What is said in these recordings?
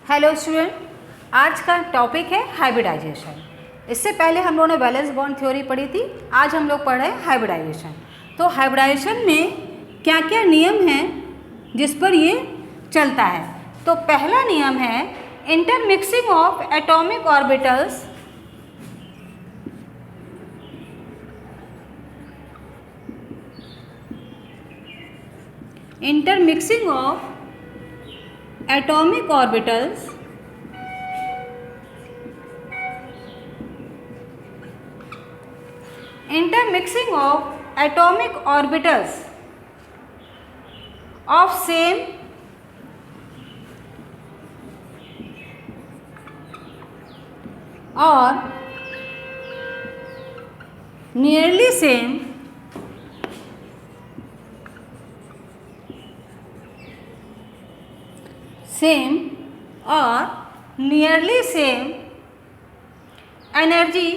Hello student, आज का topic है हाइब्रिडाइजेशन। इससे पहले हम लोगों ने वैलेंस बॉन्ड थ्योरी पढ़ी थी। आज हम लोग पढ़ रहे हैं हाइब्रिडाइजेशन। तो हाइब्रिडाइजेशन में क्या क्या नियम हैं जिस पर ये चलता है। तो पहला नियम है intermixing of atomic orbitals intermixing of atomic orbitals of same or nearly same or nearly same energy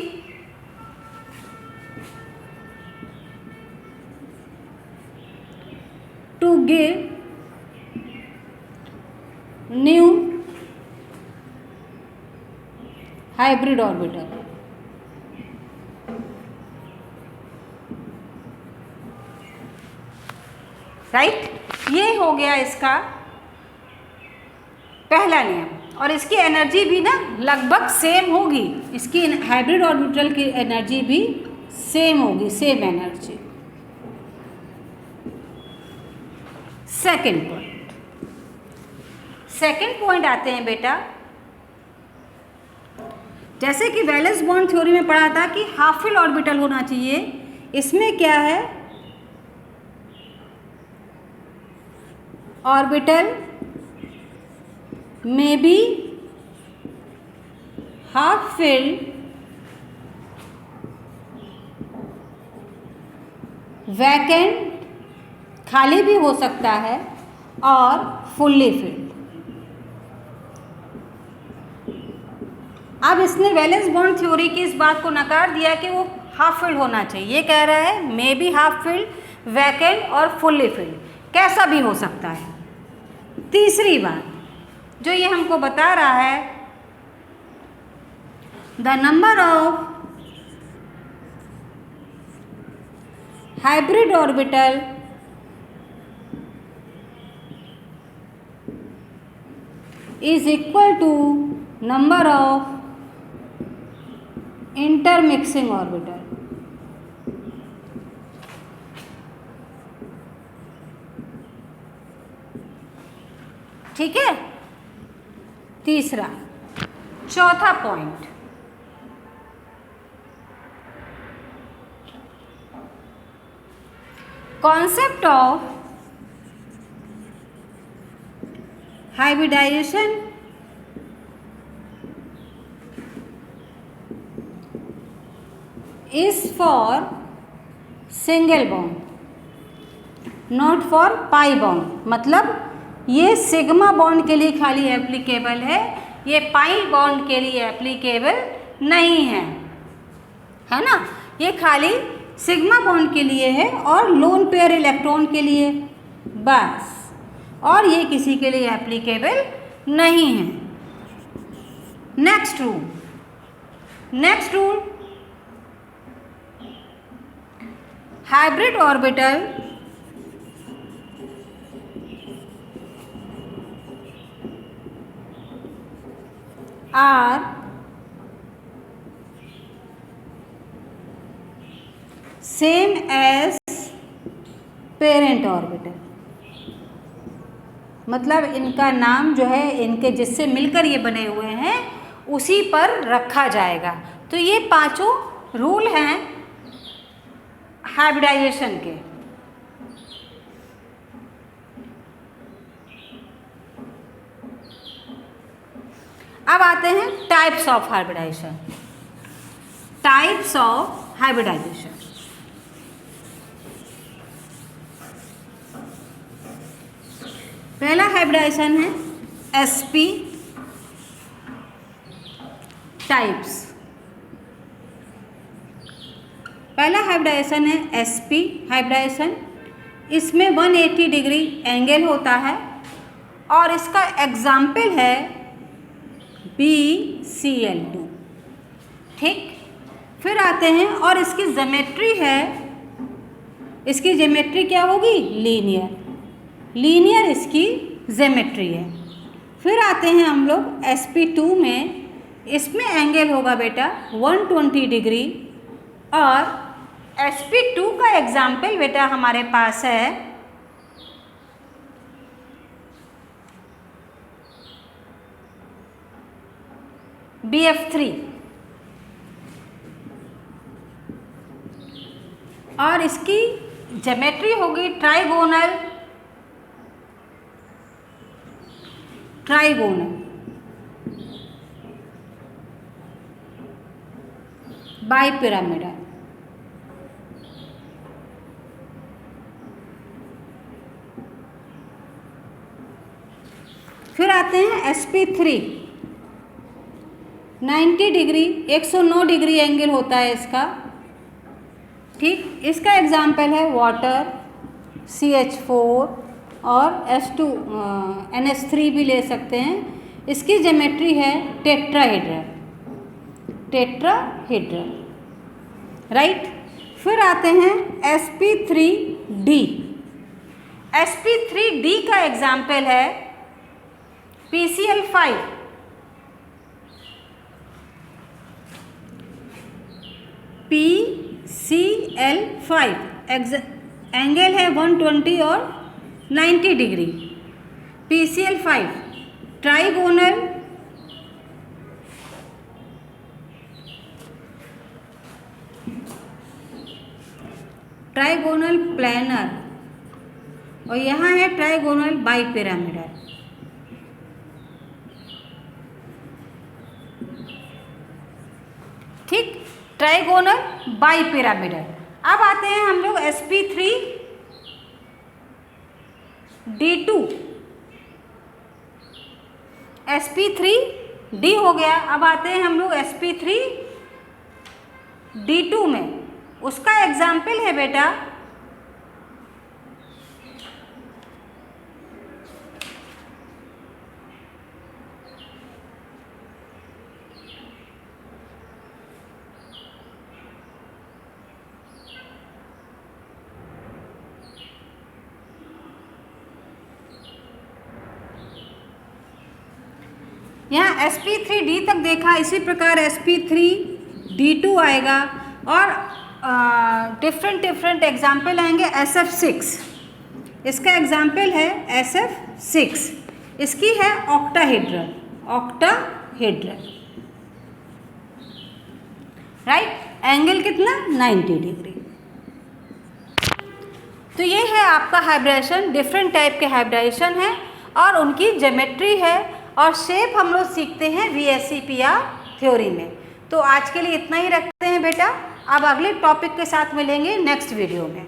to give new hybrid orbital। Right, ये हो गया इसका पहला नियम। और इसकी एनर्जी भी ना लगभग सेम होगी, इसकी हाइब्रिड ऑर्बिटल की एनर्जी भी सेम होगी, सेम एनर्जी। सेकंड पॉइंट आते हैं बेटा, जैसे कि वैलेंस बॉन्ड थ्योरी में पढ़ा था कि हाफ फिल ऑर्बिटल होना चाहिए। इसमें क्या है, orbital may be half filled, vacant खाली भी हो सकता है, और फुल्ली फिल्ड। अब इसने वैलेंस बॉन्ड थ्योरी की इस बात को नकार दिया कि वो हाफ फिल्ड होना चाहिए। ये कह रहा है may be half filled, vacant और फुल्ली फिल्ड, कैसा भी हो सकता है। तीसरी बात जो ये हमको बता रहा है, the number of hybrid orbital is equal to number of intermixing orbital. ठीक है, तीसरा। चौथा point, concept of hybridisation is for single bond, not for pi bond. मतलब ये सिग्मा बॉन्ड के लिए खाली एप्लीकेबल है, ये पाई बॉन्ड के लिए एप्लीकेबल नहीं है, है ना। ये खाली सिग्मा बॉन्ड के लिए है और लोन पेयर इलेक्ट्रॉन के लिए बस, और ये किसी के लिए एप्लीकेबल नहीं है। Next rule, hybrid orbital are same as parent orbital। मतलब इनका नाम जो है, इनके जिससे मिलकर ये बने हुए हैं उसी पर रखा जाएगा। तो ये पांचों रूल हैं हाइब्रिडाइजेशन के। अब आते हैं टाइप्स ऑफ हाइब्रिडाइजेशन। पहला हाइब्रिडाइजेशन है एसपी टाइप्स। पहला हाइब्रिडाइजेशन है एसपी हाइब्रिडाइजेशन। इसमें 180 डिग्री एंगल होता है और इसका एग्जाम्पल है BCl2। ठीक, फिर आते हैं और इसकी ज्योमेट्री है, इसकी ज्योमेट्री क्या होगी? लीनियर इसकी ज्योमेट्री है। फिर आते हैं हम लोग sp2 में, इसमें एंगल होगा बेटा 120 डिग्री। और sp2 का एग्जाम्पल बेटा हमारे पास है BF3, और इसकी ज्योमेट्री होगी ट्राइगोनल बाइपिरामिडल। फिर आते हैं sp3, 90 डिग्री, 109 डिग्री एंगल होता है इसका। ठीक, इसका एग्जाम्पल है वाटर, CH4 और H2 NH3 भी ले सकते हैं। इसकी ज्योमेट्री है टेट्राहेड्रल, राइट। फिर आते हैं sp3d। sp3d का एग्जाम्पल है PCl5, एंगल है 120 और 90 डिग्री। PCl5 ट्राइगोनल प्लैनर, और यहाँ है ट्राइगोनल बाइपिरामिडल। ठीक, ट्राइगोनल बाइपिरामिडल। अब आते हैं हम लोग sp3d2। sp3d हो गया। अब आते हैं हम लोग sp3d2 में, उसका एग्जाम्पल है बेटा यहाँ sp3d तक देखा, इसी प्रकार sp3d2 आएगा और डिफरेंट एग्जाम्पल आएंगे। SF6, इसका एग्जाम्पल है SF6, इसकी है ऑक्टाहेड्रल, राइट। एंगल कितना? 90 डिग्री। तो ये है आपका हाइब्रिडेशन, डिफरेंट टाइप के हाइब्रिडेशन है और उनकी ज्योमेट्री है और शेप हम लोग सीखते हैं VSEPR थ्योरी में। तो आज के लिए इतना ही रखते हैं बेटा, अब अगले टॉपिक के साथ मिलेंगे नेक्स्ट वीडियो में।